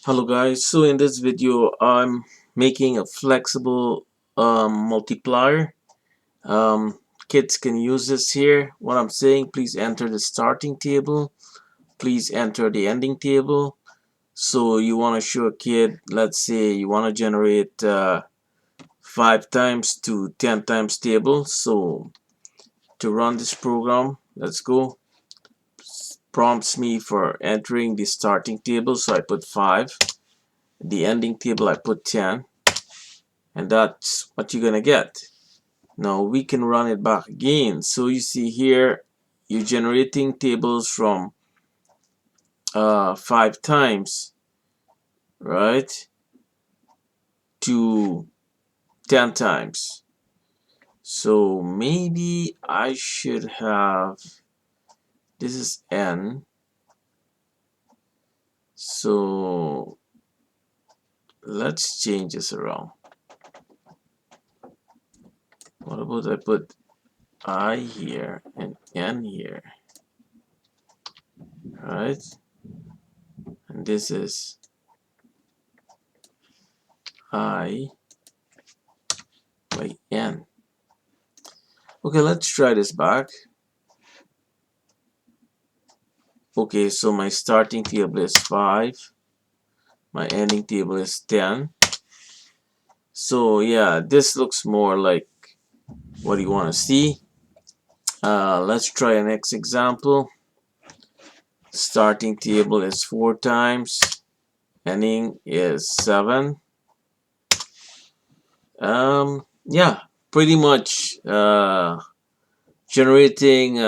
Hello guys, so in this video I'm making a flexible multiplier. Kids can use this here. What I'm saying, please enter the starting table, please enter the ending table. So you want to show a kid, let's say you want to generate 5 times to 10 times table. So to run this program, let's go. Prompts me for entering the starting table, so I put 5. The ending table I put 10, and that's what you're gonna get. Now we can run it back again. So you see here you're generating tables from 5 times, right, to 10 times. So maybe I should have, this is n, so let's change this around. What about I put I here and n here, right? And this is I by n. Okay, let's try this back. Okay, so my starting table is 5, my ending table is 10. So yeah, this looks more like what you want to see. Let's try a next example. Starting table is 4 times, ending is 7. Yeah, pretty much generating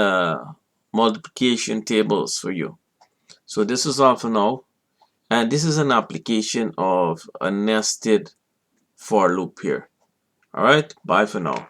multiplication tables for you. So this is all for now, and this is an application of a nested for loop here. All right, bye for now.